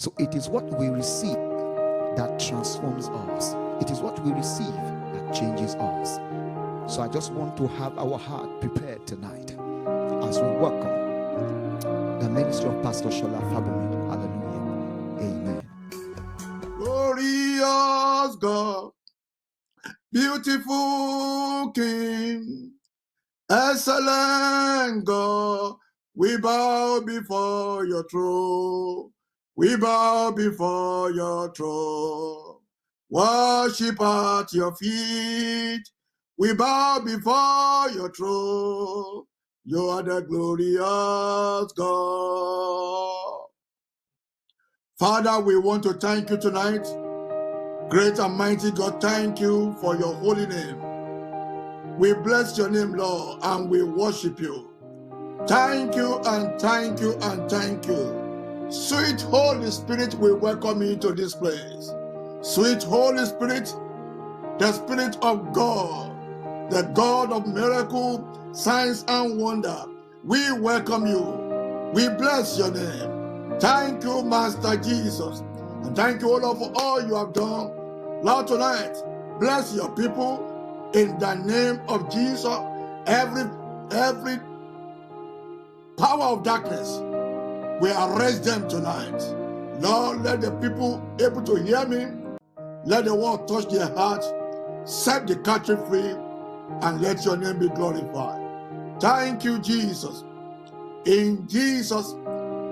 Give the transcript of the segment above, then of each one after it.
So it is what we receive that transforms us. It is what we receive that changes us. So I just want to have our heart prepared tonight as we welcome the ministry of Pastor Shola Fabumi. Hallelujah. Amen. Glorious God, beautiful King, excellent God, we bow before your throne. We bow before your throne. Worship at your feet. We bow before your throne. You are the glorious God. Father, we want to thank you tonight. Great and mighty God, thank you for your holy name. We bless your name, Lord, and we worship you. Thank you and thank you and thank you. Sweet Holy Spirit, we welcome you to this place. Sweet Holy Spirit, the Spirit of God, the God of miracle, signs, and wonder, we welcome you. We bless your name. Thank you, Master Jesus. And thank you, Lord, for all you have done. Lord, tonight, bless your people in the name of Jesus. Every power of darkness, we arrest them tonight. Lord, let the people able to hear me, let the word touch their heart, set the captive free, and let your name be glorified. Thank you, Jesus. In Jesus'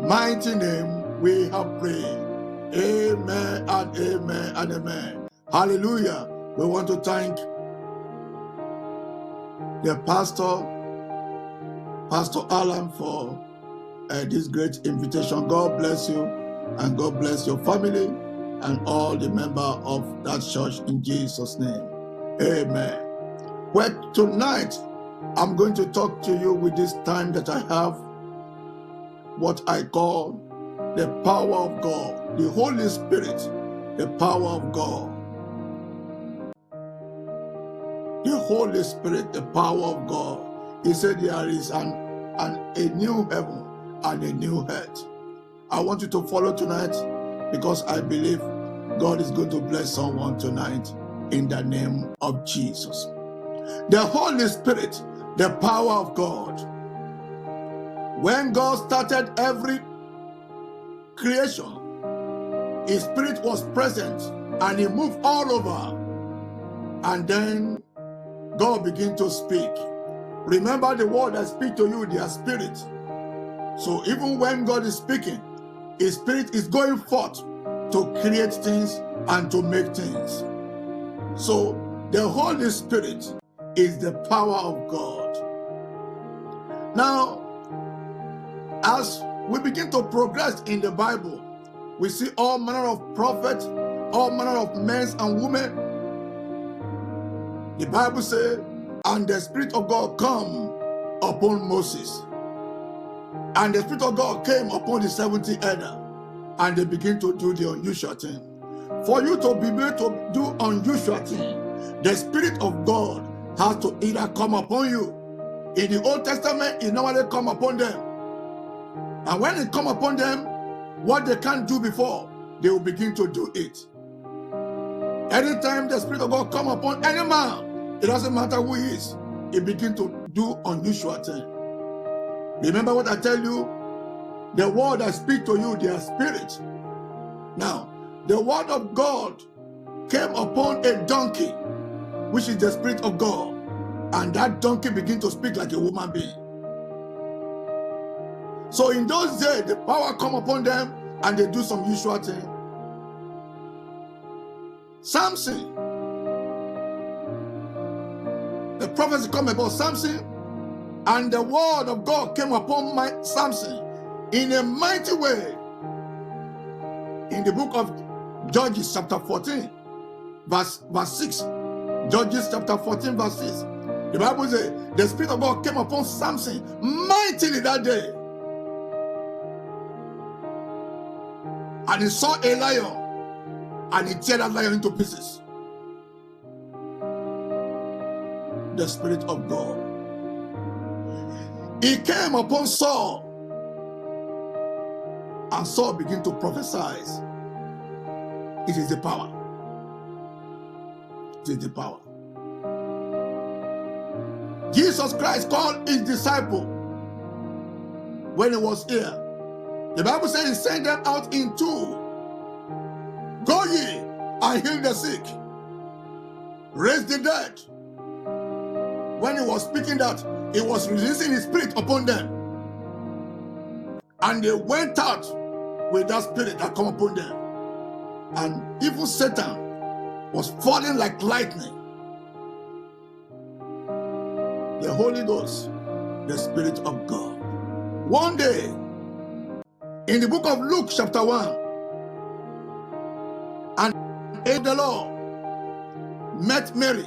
mighty name, we have prayed. Amen and amen and amen. Hallelujah. We want to thank the Pastor Alan, for this great invitation. God bless you, and God bless your family and all the members of that church in Jesus' name. Amen. Well, tonight I'm going to talk to you with this time that I have, what I call the power of God, the Holy Spirit, the power of God. The Holy Spirit, the power of God. He said there is a new heaven and a new earth. I want you to follow tonight, because I believe God is going to bless someone tonight in the name of Jesus. The Holy Spirit, the power of God. When God started every creation, His Spirit was present and He moved all over. And then God began to speak. Remember, the word that speak to you, they are spirit. So even when God is speaking, His Spirit is going forth to create things and to make things. So the Holy Spirit is the power of God. Now, as we begin to progress in the Bible, we see all manner of prophets, all manner of men and women. The Bible says, and the Spirit of God come upon Moses. And the Spirit of God came upon the 70 elder, and they begin to do the unusual thing. For you to be able to do unusual thing, the Spirit of God has to either come upon you. In the Old Testament, it normally come upon them. And when it come upon them, what they can't do before, they will begin to do it. Anytime the Spirit of God come upon any man, it doesn't matter who he is, he begin to do unusual thing. Remember what I tell you? The word I speak to you, they are spirit. Now, the word of God came upon a donkey, which is the Spirit of God, and that donkey began to speak like a woman being. So in those days, the power come upon them, and they do some usual thing. Samson, the prophecy come about Samson, and the word of God came upon Samson in a mighty way. In the book of Judges chapter 14, verse 6. Judges chapter 14, verse 6. The Bible says, the Spirit of God came upon Samson mightily that day. And he saw a lion, and he teared that lion into pieces. The Spirit of God. He came upon Saul, And Saul began to prophesy. It is the power. It is the power. Jesus Christ called his disciple when he was here. The Bible says he sent them out in two. Go ye and heal the sick, raise the dead. When he was speaking that, he was releasing his spirit upon them. And they went out with that spirit that come upon them. And evil Satan was falling like lightning. The Holy Ghost, the Spirit of God. One day, in the book of Luke chapter 1, and the Lord met Mary.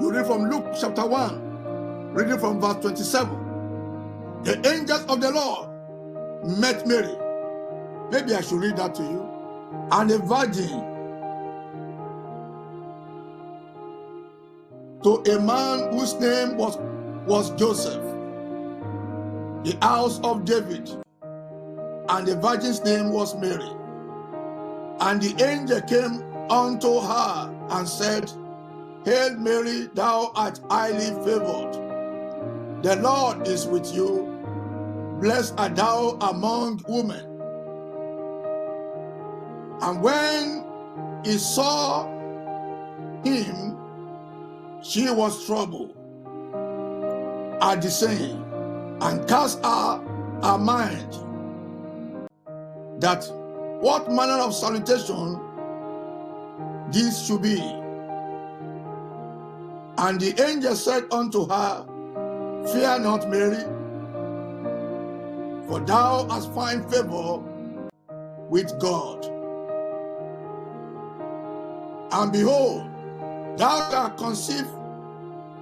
You read from Luke chapter 1, reading from verse 27. The angels of the Lord met Mary. Maybe I should read that to you. And a virgin to a man whose name was Joseph, the house of David, and the virgin's name was Mary. And the angel came unto her and said, Hail Mary, thou art highly favored. The Lord is with you. Blessed art thou among women. And when he saw him, she was troubled at the saying, and cast her mind that what manner of salutation this should be. And the angel said unto her, Fear not, Mary, for thou hast found favor with God. And behold, thou shalt conceive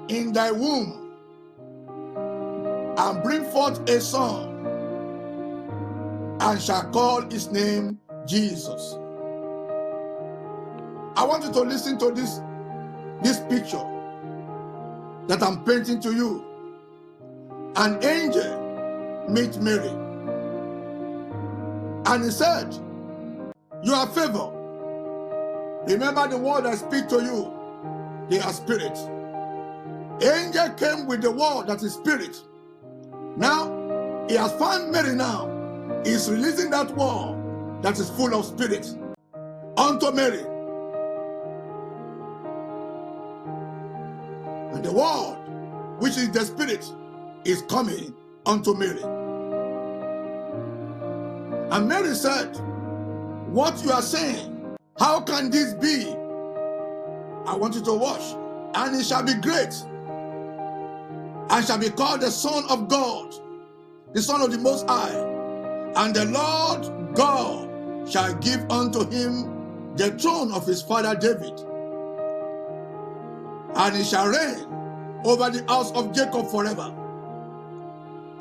in thy womb, and bring forth a son, and shall call his name Jesus. I want you to listen to this picture that I'm painting to you. An angel met Mary, and he said, You are favored. Remember the word I speak to you, they are spirit. Angel came with the word that is spirit. Now, he has found Mary now. He's releasing that word that is full of spirit unto Mary. And the word, which is the spirit, is coming unto Mary. And Mary said, What you are saying, how can this be? I want you to watch. And it shall be great, and shall be called the Son of God, the Son of the Most High. And the Lord God shall give unto him the throne of his father David. And he shall reign over the house of Jacob forever.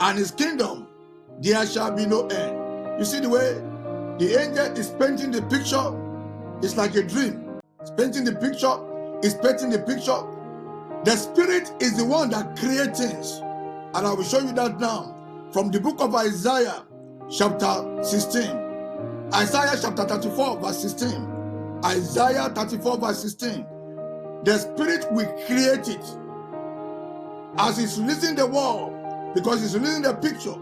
And his kingdom there shall be no end. You see the way the angel is painting the picture? It's like a dream. It's painting the picture. It's painting the picture. The Spirit is the one that creates things. And I will show you that now from the book of Isaiah chapter 16. Isaiah chapter 34 verse 16. Isaiah 34 verse 16. The Spirit will create it. As he's releasing the word, because he's releasing the picture,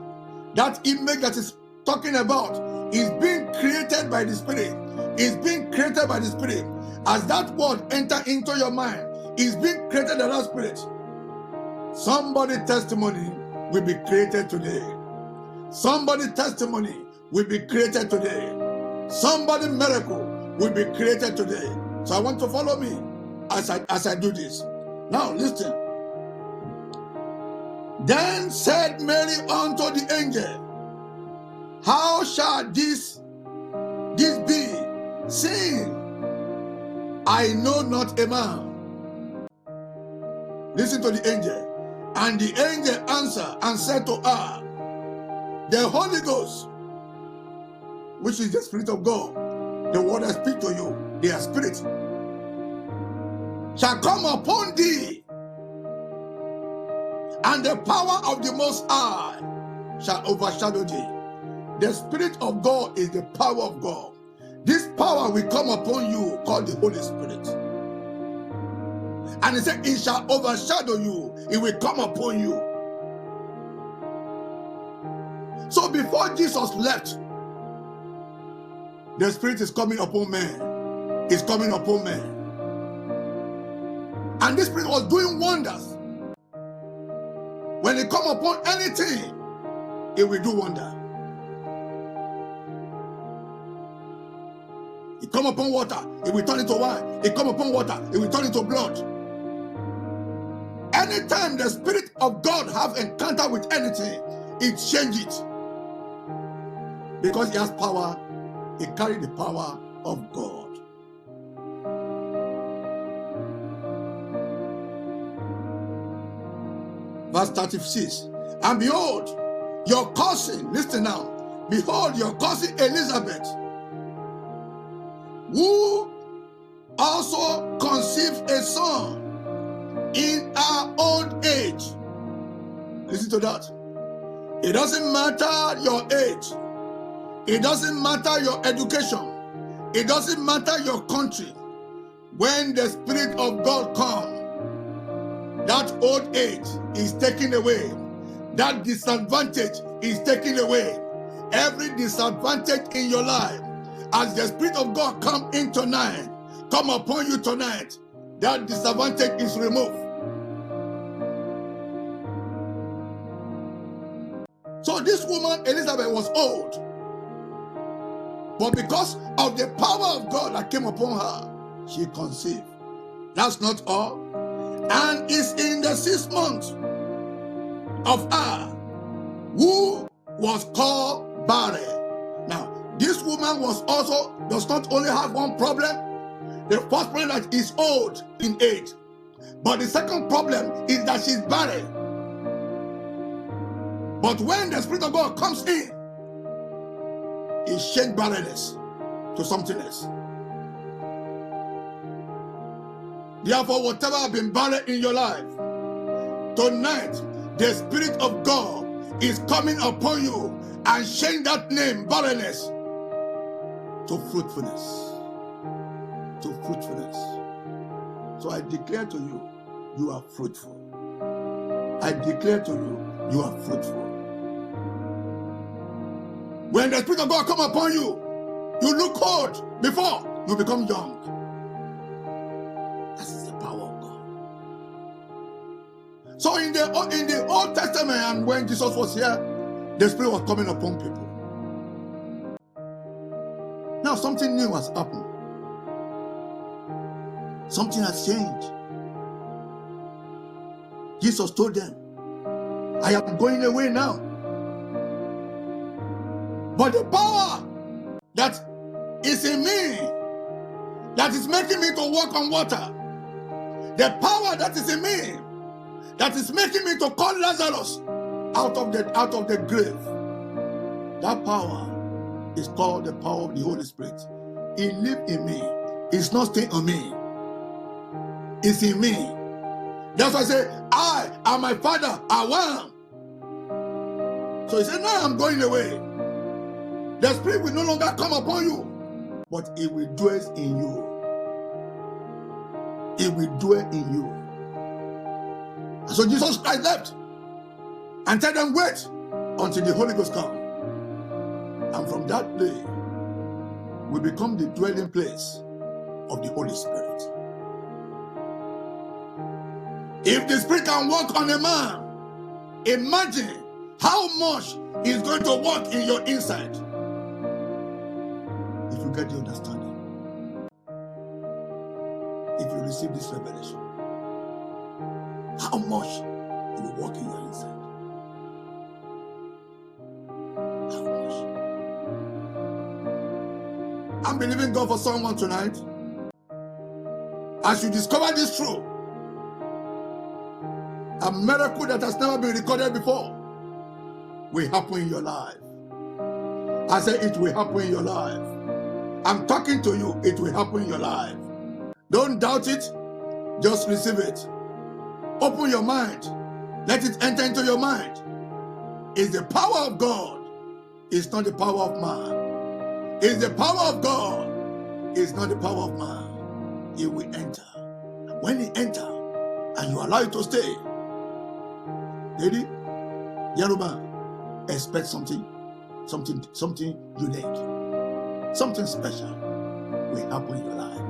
that image that is talking about is being created by the Spirit. Is being created by the Spirit. As that word enter into your mind, is being created by that Spirit. Somebody's testimony will be created today. Somebody's testimony will be created today. Somebody's miracle will be created today. So I want to follow me as I do this. Now listen. Then said Mary unto the angel, How shall this be, seeing I know not a man? Listen to the angel. And the angel answered and said to her, The Holy Ghost, which is the Spirit of God, the word I speak to you, their spirit, shall come upon thee, and the power of the Most High shall overshadow thee. The Spirit of God is the power of God. This power will come upon you, called the Holy Spirit. And he said, it shall overshadow you. It will come upon you. So before Jesus left, the Spirit is coming upon men. It's coming upon men. And this Spirit was doing wonders. When it come upon anything, it will do wonder. It come upon water, it will turn into wine. It come upon water, it will turn into blood. Anytime the Spirit of God have encounter with anything, it changes it. Because he has power, he carries the power of God. Verse 36. And behold, your cousin, listen now. Behold, your cousin Elizabeth, who also conceived a son in her old age. Listen to that. It doesn't matter your age. It doesn't matter your education. It doesn't matter your country. When the Spirit of God comes, that old age is taken away. That disadvantage is taken away. Every disadvantage in your life, as the Spirit of God come in tonight, come upon you tonight, that disadvantage is removed. So this woman, Elizabeth, was old. But because of the power of God that came upon her, she conceived. That's not all. And is in the 6th month of her, who was called barren. Now, this woman does not only have one problem. The first problem that is old in age. But the second problem is that she's barren. But when the Spirit of God comes in, it changes barrenness to something else. Therefore, whatever has been barren in your life, tonight, the Spirit of God is coming upon you and change that name, barrenness, to fruitfulness. To fruitfulness. So I declare to you, you are fruitful. I declare to you, you are fruitful. When the Spirit of God come upon you, you look old before you become young. That is the power of God. So in the Old Testament, and when Jesus was here, the Spirit was coming upon people. Now something new has happened. Something has changed. Jesus told them, I am going away now. But the power that is in me, that is making me to walk on water, the power that is in me, that is making me to call Lazarus out of the grave, that power is called the power of the Holy Spirit. It lives in me. It's not staying on me. It's in me. That's why I say, I and my Father are one. So he said, no, I'm going away. The Spirit will no longer come upon you, but it will dwell in you. It will dwell in you. And so Jesus Christ left and tell them, wait until the Holy Ghost comes. And from that day, we become the dwelling place of the Holy Spirit. If the Spirit can work on a man, imagine how much is going to work in your inside. If you get the understanding, if you receive this revelation, how much it will work in your inside. How much? I'm believing God for someone tonight. As you discover this truth, a miracle that has never been recorded before will happen in your life. I say it will happen in your life. I'm talking to you, it will happen in your life. Don't doubt it, just receive it. Open your mind. Let it enter into your mind. It's the power of God. It's not the power of man. It's the power of God. It's not the power of man. He will enter. And when he enters, and you allow it to stay, lady, Yoruba, expect something unique, something special will happen in your life.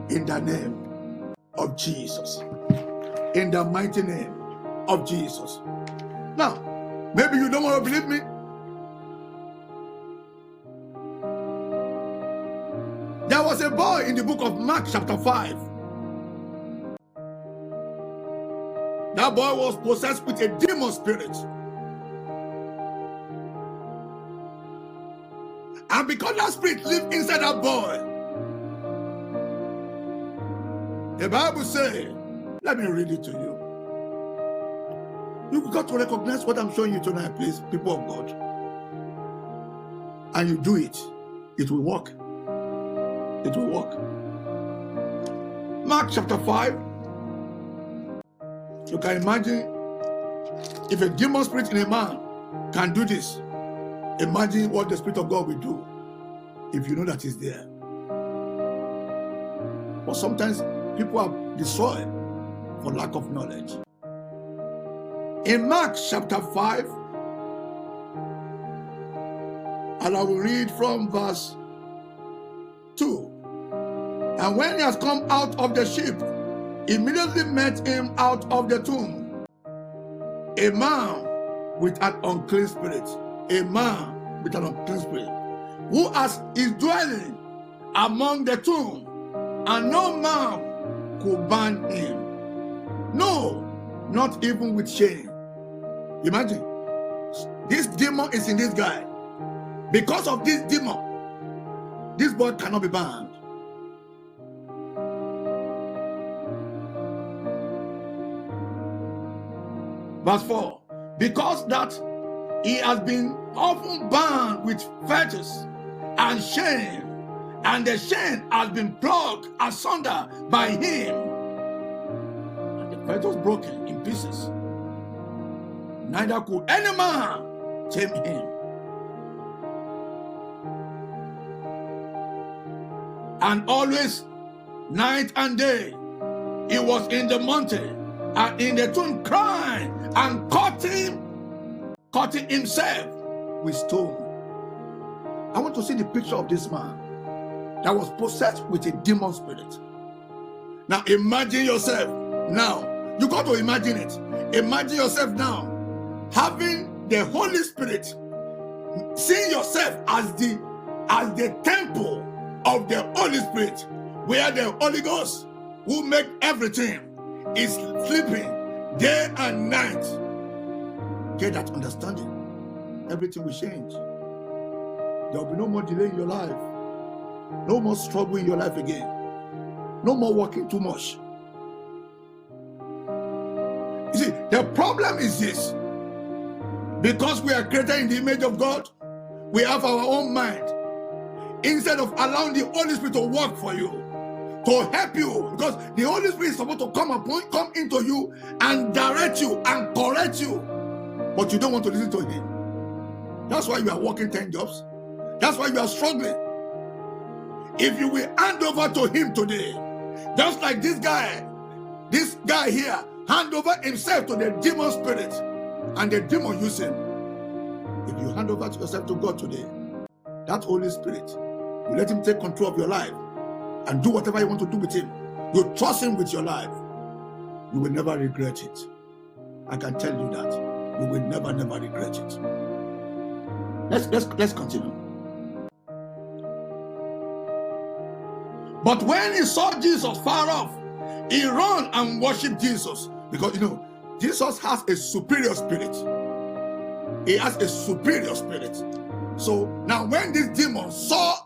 In the name of Jesus. In the mighty name of Jesus. Now, maybe you don't want to believe me. There was a boy in the book of Mark chapter 5. That boy was possessed with a demon spirit. And because that spirit lived inside that boy, the Bible says, let me read it to you. You've got to recognize what I'm showing you tonight, please, people of God. And you do it. It will work. It will work. Mark chapter 5. You can imagine if a demon spirit in a man can do this. Imagine what the Spirit of God will do if you know that He's there. But sometimes people are destroyed for lack of knowledge. In Mark chapter 5, and I will read from verse 2. And when he has come out of the ship, immediately met him out of the tomb a man with an unclean spirit. A man with an unclean spirit, who is dwelling among the tomb, and no man could bind him. No, not even with chain. Imagine, this demon is in this guy. Because of this demon, this boy cannot be bound. Verse 4. Because that he has been often bound with fetters and chain, and the chain has been plucked asunder by him, and the fetters broken in pieces. Neither could any man tame him. And always, night and day, he was in the mountain and in the tomb crying and cutting himself with stone. I want to see the picture of this man that was possessed with a demon spirit. Now imagine yourself now. You got to imagine it. Imagine yourself now having the Holy Spirit, seeing yourself as the temple of the Holy Spirit, where the Holy Ghost, who make everything, is sleeping day and night. Get that understanding. Everything will change. There will be no more delay in your life. No more struggle in your life again. No more working too much. You see, the problem is this. Because we are created in the image of God, we have our own mind. Instead of allowing the Holy Spirit to work for you, to help you, because the Holy Spirit is supposed to come into you and direct you and correct you, but you don't want to listen to Him. That's why you are working 10 jobs. That's why you are struggling. If you will hand over to Him today, just like this guy here, hand over himself to the demon spirit, and the demon use him. If you hand over yourself to God today, that Holy Spirit, you let Him take control of your life and do whatever you want to do with Him. You trust Him with your life. You will never regret it. I can tell you that. You will never regret it. Let's continue. But when he saw Jesus far off, he ran and worshipped Jesus. Because Jesus has a superior spirit. He has a superior spirit. So now when this demon saw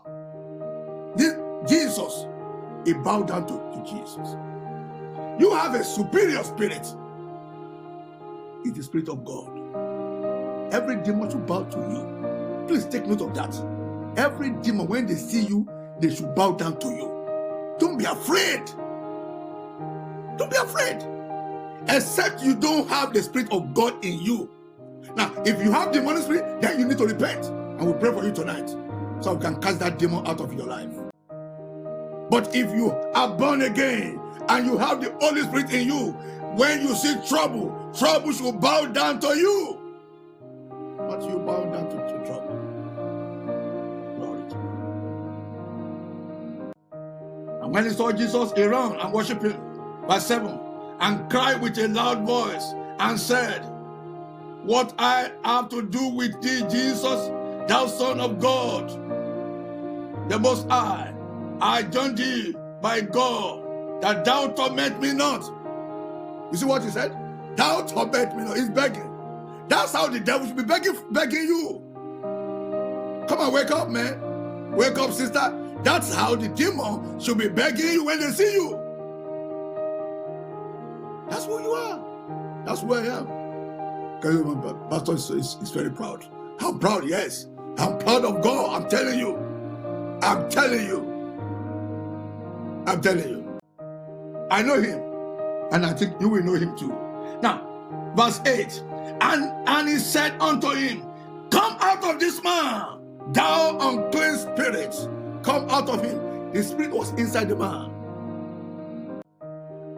this Jesus, he bowed down to Jesus. You have a superior spirit. It's the Spirit of God. Every demon should bow to you. Please take note of that. Every demon, when they see you, they should bow down to you. Don't be afraid. Don't be afraid. Except you don't have the Spirit of God in you. Now, if you have demonic spirit, then you need to repent. And we'll pray for you tonight so we can cast that demon out of your life. But if you are born again and you have the Holy Spirit in you, when you see trouble, trouble should bow down to you. Not you bow down to trouble. Glory to God. And when he saw Jesus, he ran and worshiped him. Verse 7. And cried with a loud voice and said, what I have to do with thee, Jesus, thou Son of God, the Most High? I join thee by God, that thou torment me not. You see what he said? Thou torment me not. He's begging. That's how the devil should be begging you. Come on, wake up, man. Wake up, sister. That's how the demon should be begging you when they see you. That's who you are. That's who I am. Pastor is very proud. I'm proud, yes. I'm proud of God. I'm telling you. I'm telling you. I'm telling you. I know him. And I think you will know him too. Now, verse 8. And he said unto him, come out of this man, thou unclean spirit. Come out of him. The spirit was inside the man.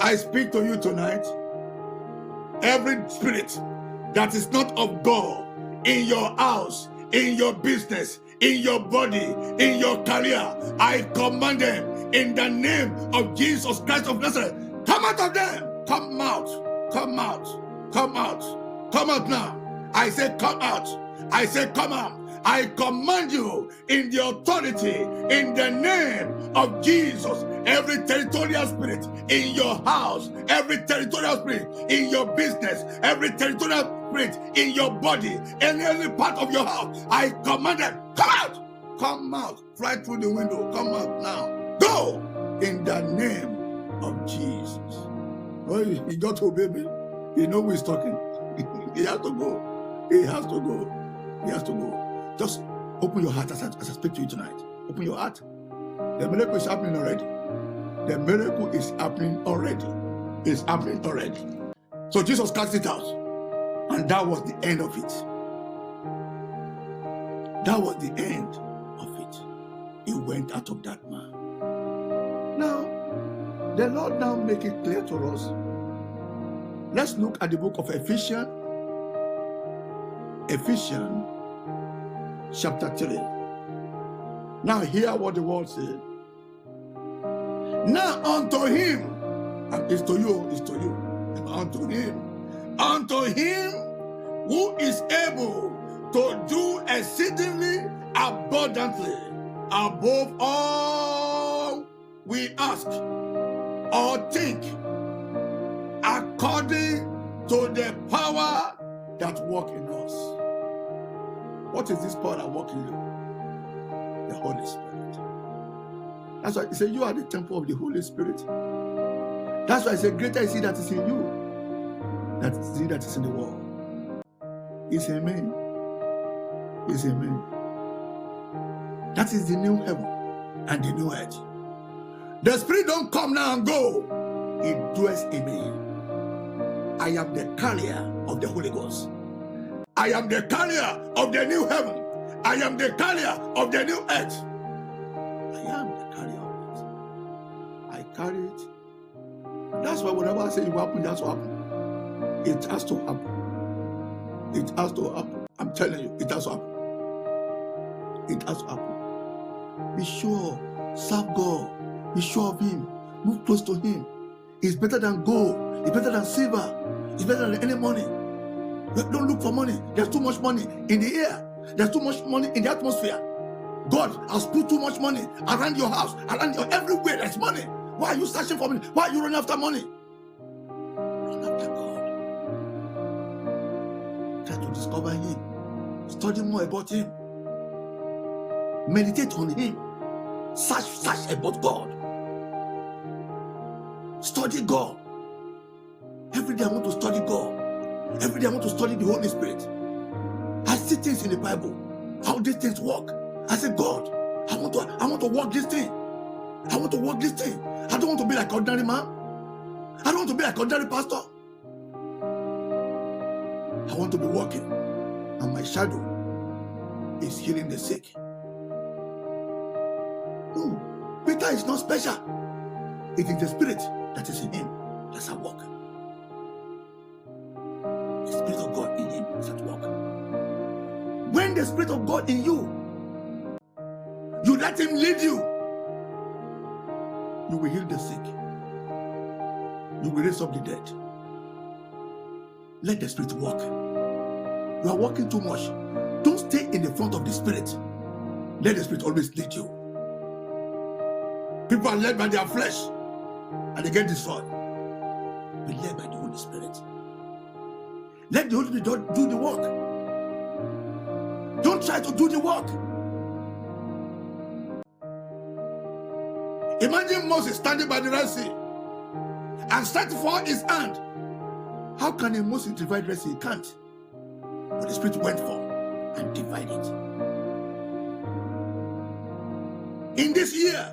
I speak to you tonight. Every spirit that is not of God in your house, in your business, in your body, in your career, I command them in the name of Jesus Christ of Nazareth. Come out of them. Come out. Come out. Come out. Come out now. I say come out. I say come out. I command you in the authority, in the name of Jesus, every territorial spirit in your house, every territorial spirit in your business, every territorial spirit in your body, in any part of your house, I command them, come out! Come out. Fly through the window. Come out now. Go in the name of Jesus. Oh, he got to obey me. He knows who he's talking. He has to go. He has to go. He has to go. Just open your heart as I speak to you tonight. Open your heart. The miracle is happening already. The miracle is happening already. It's happening already. So Jesus cast it out. And that was the end of it. That was the end of it. He went out of that man. Now, the Lord now make it clear to us. Let's look at the book of Ephesians. Ephesians chapter 3. Now hear what the word says. Now unto him, and it's to you, unto him who is able to do exceedingly abundantly above all we ask or think, according to the power that works in us. What is this power that works in you? The Holy Spirit. That's why he said you are the temple of the Holy Spirit. That's why I say greater is he that is in you than is he that is in the world. It's amen. It's amen. That is the new heaven and the new earth. The Spirit don't come now and go. It dwells in me. I am the carrier of the Holy Ghost. I am the carrier of the new heaven. I am the carrier of the new earth. I am the carrier of it. I carry it. That's why whenever I say it will happen, that's what happens. It has to happen. It has to happen. I'm telling you, it has to happen. It has to happen. Be sure. Serve God. Be sure of him. Move close to him. It's better than gold. It's better than silver. It's better than any money. Don't look for money. There's too much money in the air. There's too much money in the atmosphere. God has put too much money around your house, around your everywhere. There's money. Why are you searching for money? Why are you running after money? Run after God. Try to discover him. Study more about him. Meditate on him. Search about God. Study God. Every day I want to study God. Every day I want to study the Holy Spirit. I see things in the Bible, how these things work. I say, God, I want to work this thing. I want to work this thing. I don't want to be like ordinary man. I don't want to be like ordinary pastor. I want to be working and my shadow is healing the sick. No, Peter is not special. It is the Spirit that is in him that's at work. The Spirit of God in him is at work. When the Spirit of God in you, you let him lead you, you will heal the sick. You will raise up the dead. Let the Spirit walk. You are walking too much. Don't stay in the front of the Spirit. Let the Spirit always lead you. People are led by their flesh and they get destroyed. Be led by the Holy Spirit. Let the Holy Spirit do the work. Don't try to do the work. Imagine Moses standing by the Red Sea and stretching forth his hand. How can a Moses divide the Red Sea? He can't. But the Spirit went forth and divided. In this year,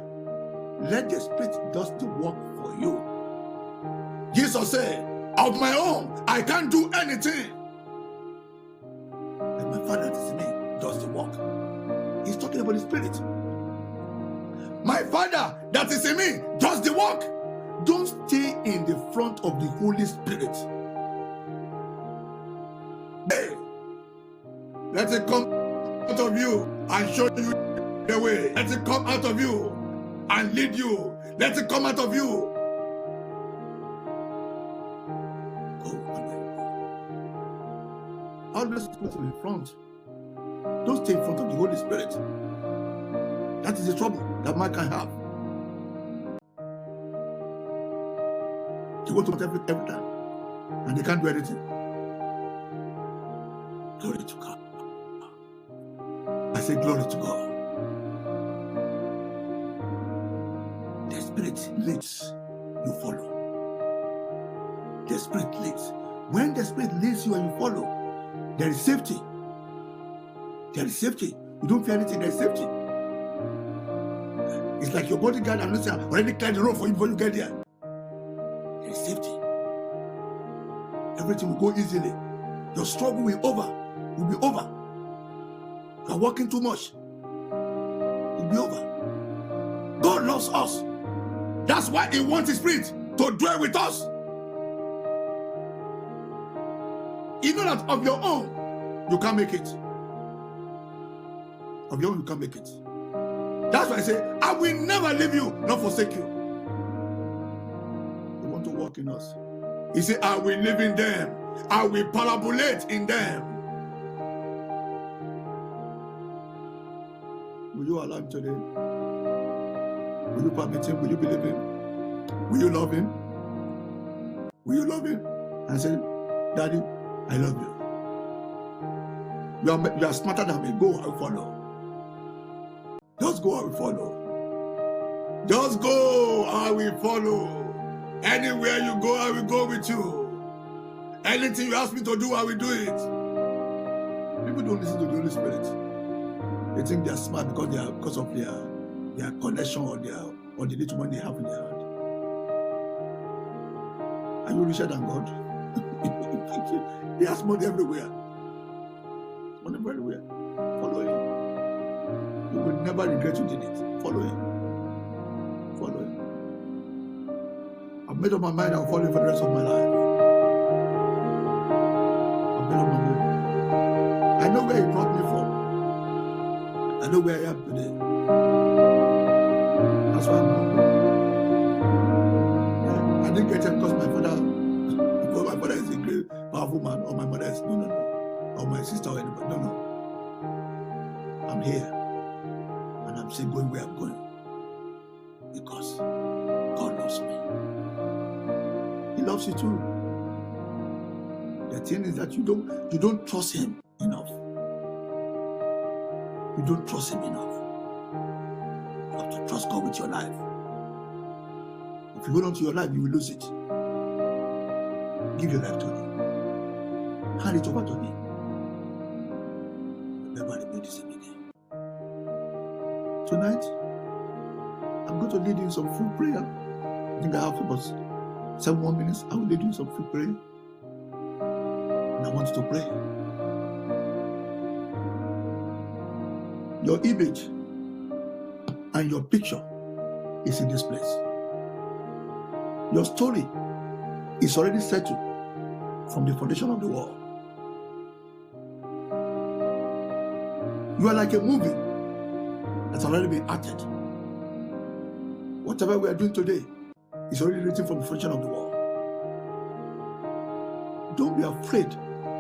let the Spirit do the work for you. Jesus said, of my own, I can't do anything. But my Father that is in me does the work. He's talking about the Spirit. My Father that is in me does the work. Don't stay in the front of the Holy Spirit. Hey, let it come out of you and show you the way. Let it come out of you and lead you. Let it come out of you. Go and always put in front. Don't stay in front of the Holy Spirit. That is the trouble that man can have. They go to every time and they can't do anything. Glory to God. I say glory to God. The Spirit leads, you follow. The Spirit leads. When the Spirit leads you and you follow, there is safety. There is safety. You don't fear anything, there is safety. It's like your bodyguard and listen, already cleared the road for you before you get there. There is safety. Everything will go easily. Your struggle will be over. You are working too much. It will be over. God loves us. That's why He wants His Spirit to dwell with us. You know that of your own, you can't make it. Of your own, you can't make it. That's why I say, I will never leave you, nor forsake you. They want to walk in us. He said, I will live in them. I will parabolate in them. Will you allow Him today? Will you permit Him? Will you believe Him? Will you love Him? Will you love Him? And say, Daddy, I love you. You are smarter than me. Go, I will follow. Just go, I will follow. Just go, I will follow. Anywhere you go, I will go with you. Anything you ask me to do, I will do it. People don't listen to the Holy Spirit. They think they are smart because of their connection or the little money they have in their hand. Are you richer than God? He has money everywhere. Money everywhere. Follow Him. You will never regret you did it. Follow Him. Follow Him. I've made up my mind I'll follow Him for the rest of my life. I've made up my mind. I know where He brought me from. I know where I am today. That's why I'm humble. I didn't get it because my father is a great, powerful man, or my mother is, no, or my sister or anybody, no. I'm here. And I'm still going where I'm going. Because God loves me. He loves you too. The thing is that you don't trust Him enough. You don't trust Him enough. You have to trust God with your life. If you hold on to your life, you will lose it. Give your life to Him. Hand it over to Him. Never repeat the same again. Tonight, I'm going to lead you in some full prayer. I think I have about 7 more minutes. I will lead you in some full prayer. And I want you to pray. Your image and your picture is in this place. Your story is already settled from the foundation of the world. You are like a movie that's already been acted. Whatever we are doing today is already written from the foundation of the world. Don't be afraid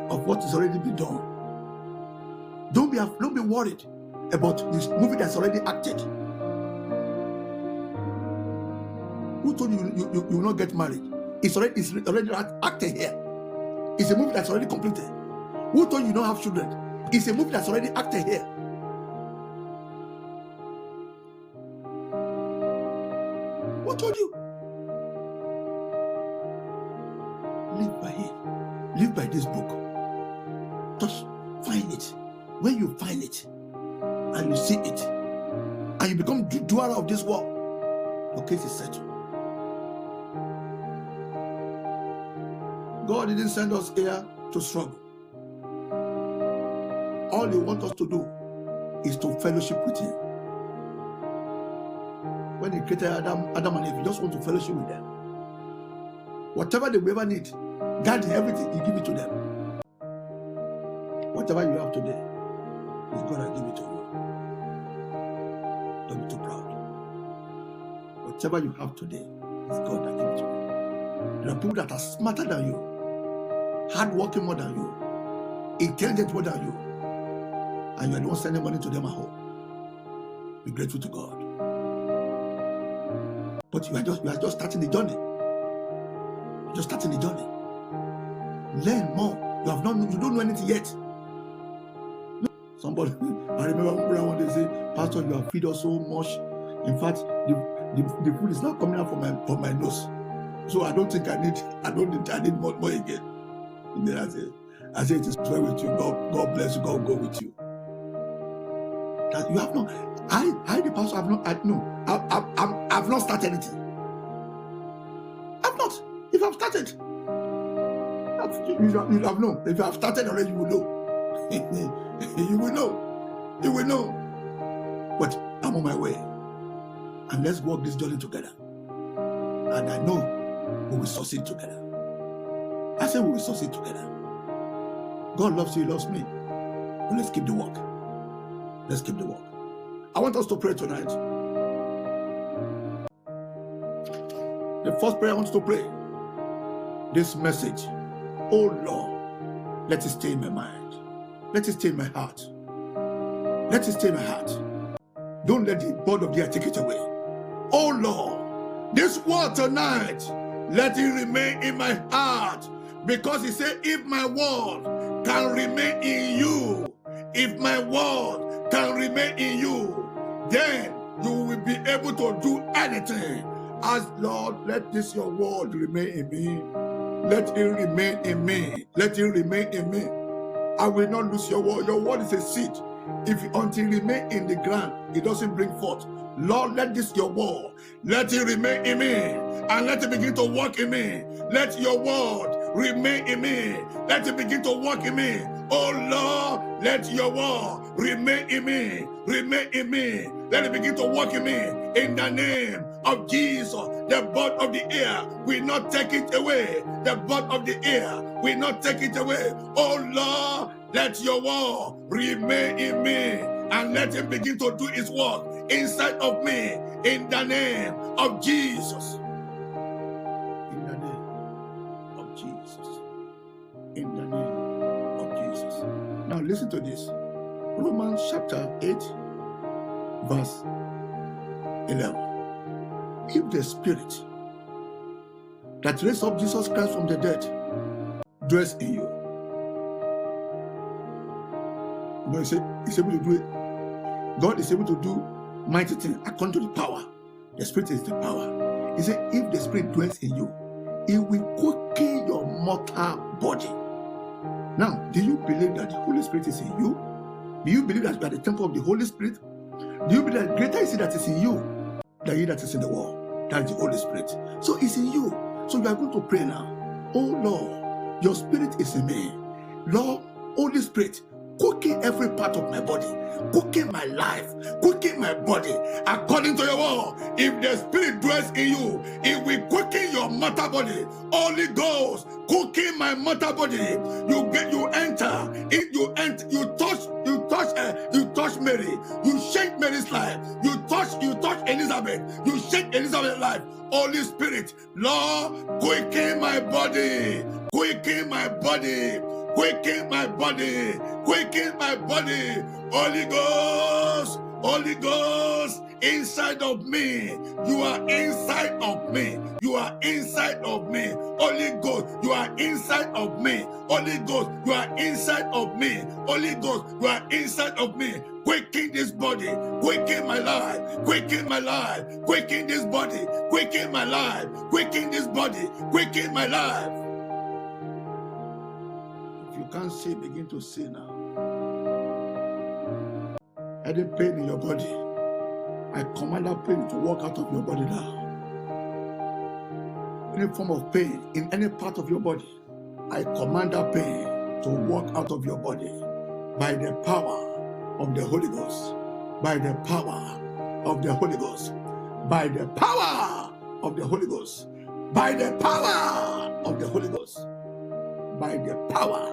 of what is already been done. Don't be worried about this movie that's already acted. Who told you you will not get married? It's already acted here. It's a movie that's already completed. Who told you don't have children? It's a movie that's already acted here. Who told you? Live by it. Live by this book. Just find it. When you find it and you see it and you become the doer of this work, your case is settled. God didn't send us here to struggle. All He wants us to do is to fellowship with Him. When He created Adam and Eve, He just wants to fellowship with them. Whatever they will ever need, God in everything, He give it to them. Whatever you have today, is God that give it to you. Don't be too proud. Whatever you have today, is God that give it to you. There are people that are smarter than you, hardworking more than you, intelligent more than you, and you are the one sending money to them at home. Be grateful to God. But you are just starting the journey. You're just starting the journey. Learn more. You don't know anything yet. Somebody, I remember one day say, Pastor, you have feed us so much. In fact, the food is not coming out from my nose. So I don't think I need more again. And then I say it is well with you. God bless you. God go with you. That you have not. I the pastor have not. I've not started anything. I've not. If I've started, you have known. If you have started already, you will know. You will know. You will know. But I'm on my way. And let's walk this journey together. And I know we will succeed together. I say we will succeed together. God loves you, He loves me. But let's keep the work. Let's keep the work. I want us to pray tonight. The first prayer I want us to pray. This message. Oh Lord, let it stay in my mind. Let it stay in my heart. Let it stay in my heart. Don't let the bird of the air take it away. Oh Lord, this word tonight, let it remain in my heart. Because He said, if my word can remain in you, if my word can remain in you, then you will be able to do anything. As Lord, let this your word remain in me. Let it remain in me. Let it remain in me. I will not lose your word. Your word is a seed. Until it remain in the ground, it doesn't bring forth. Lord, let this your word, let it remain in me, and let it begin to work in me. Let your word remain in me. Let it begin to work in me. Oh Lord, let your word remain in me. Remain in me. Let it begin to work in me. In the name of Jesus, the bird of the air will not take it away. The bird of the air will not take it away. Oh Lord, let your word remain in me, and let Him begin to do His work inside of me. In the name of Jesus. In the name of Jesus. In the name of Jesus. Now listen to this. Romans chapter 8, verse 11. If the Spirit that raised up Jesus Christ from the dead dwells in you, He said He's able to do it. God is able to do mighty things according to the power. The Spirit is the power. He said, if the Spirit dwells in you, It will quicken your mortal body. Now, do you believe that the Holy Spirit is in you? Do you believe that you are the temple of the Holy Spirit? Do you believe that greater is He that is in you than He that is in the world? That is the Holy Spirit. So it's in you. So you are going to pray now. Oh Lord, your Spirit is in me. Lord, Holy Spirit, cooking every part of my body, cooking my life, cooking my body according to your word. If the Spirit dwells in you, it will quicken your mortal body. Holy Ghost, cooking my mortal body. You touch Mary. You shake Mary's life. You touch Elizabeth. You shake Elizabeth's life. Holy Spirit, Lord, quicken my body, quicken my body, quicken my body, quicken my body. Holy Ghost, Holy Ghost, inside of me. You are inside of me. You are inside of me. Holy Ghost, you are inside of me. Holy Ghost, you are inside of me. Holy Ghost, you are inside of me. Quicken this body, quicken my life, quicken my life, quicken this body, quicken my life, quicken this body, quicken my life. If you can't see, begin to see now. Any pain in your body, I command that pain to walk out of your body now. Any form of pain in any part of your body, I command that pain to walk out of your body by the power of the Holy Ghost, by the power of the Holy Ghost, by the power of the Holy Ghost, by the power of the Holy Ghost, by the power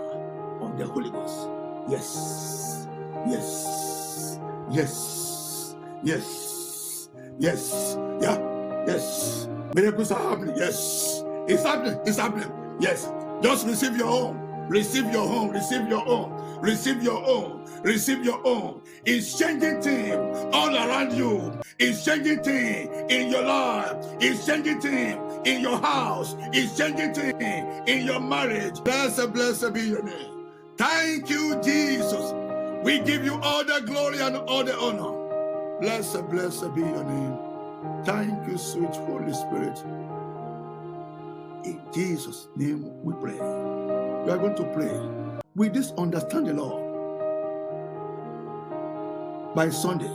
of the Holy Ghost. Yes, yes, yes, yes, yes, yeah, yes. Miracles are happening. Yes, it's happening. It's happening. Yes, just receive your own. Receive your own. Receive your own. Receive your own. Receive your own. It's changing things all around you. It's changing things in your life. It's changing things in your house. It's changing things in your marriage. Blessed, blessed be your name. Thank you, Jesus. We give you all the glory and all the honor. Blessed, blessed be your name. Thank you, sweet Holy Spirit. In Jesus' name we pray. We are going to pray with this understanding, Lord. By Sunday,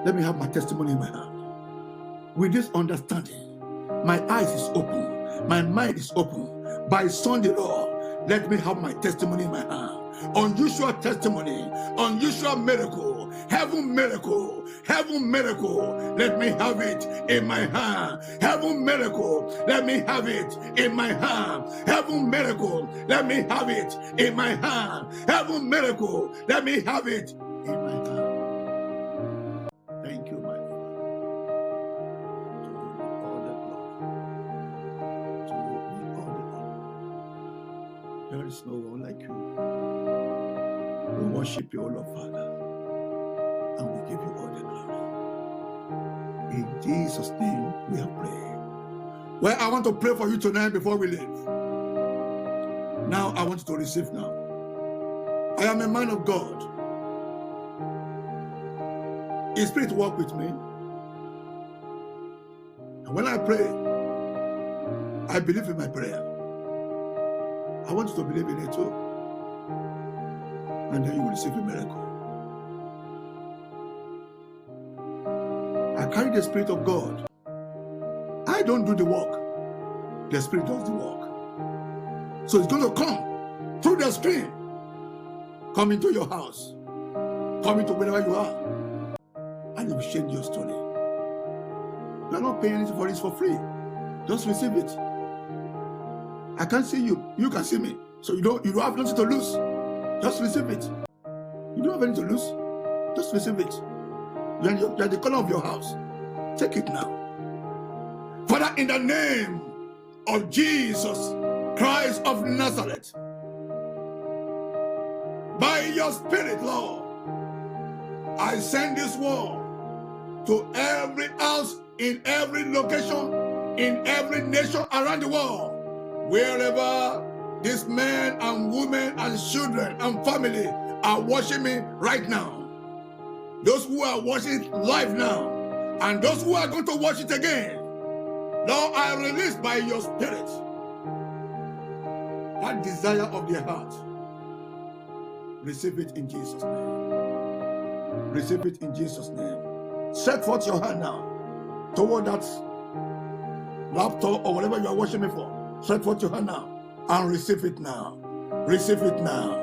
let me have my testimony in my hand. With this understanding, my eyes is open, my mind is open. By Sunday, Lord, let me have my testimony in my hand. Unusual testimony, unusual miracle, heaven miracle, heaven miracle. Let me have it in my hand. Heaven miracle, let me have it in my hand. Heaven miracle, let me have it in my hand. Heaven miracle, let me have it in my hand. Thank you, my Father. To you be all the glory. To you be all the honor. There is no one like you. We worship you, O Lord Father, and we give you all the glory. In Jesus' name we have prayed. Well, I want to pray for you tonight before we leave. Now I want you to receive now. I am a man of God. His Spirit walk with me. And when I pray, I believe in my prayer. I want you to believe in it too. And then you will receive a miracle. I carry the Spirit of God. I don't do the work. The Spirit does the work. So it's going to come through the screen. Come into your house. Come into wherever you are. And it will change your story. You are not paying anything for it for free. Just receive it. I can't see you. You can see me. So you don't have nothing to lose. Just receive it. You don't have anything to lose. Just receive it. You are the corner of your house. Take it now. Father, in the name of Jesus Christ of Nazareth, by your Spirit, Lord, I send this word to every house, in every location, in every nation around the world, wherever these men and women and children and family are watching me right now. Those who are watching it live now, and those who are going to watch it again, Lord, I release by your Spirit that desire of their heart. Receive it in Jesus' name. Receive it in Jesus' name. Stretch forth your hand now toward that laptop or whatever you are watching me for. Stretch forth your hand now and receive it now. Receive it now.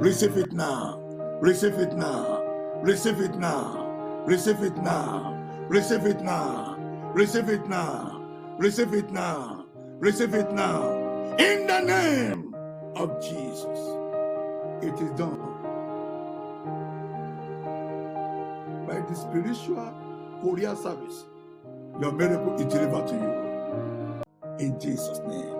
Receive it now. Receive it now. Receive it now. Receive it now. Receive it now. Receive it now. Receive it now. Receive it now. In the name of Jesus. It is done. By the spiritual courier service, your miracle is delivered to you. In Jesus' name.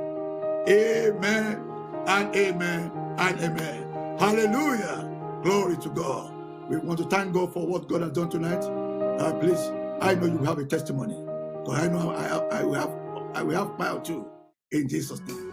Amen and amen and amen. Hallelujah. Glory to God. We want to thank God for what God has done tonight. Please, I know you have a testimony. Because I know I will have power too. In Jesus' name.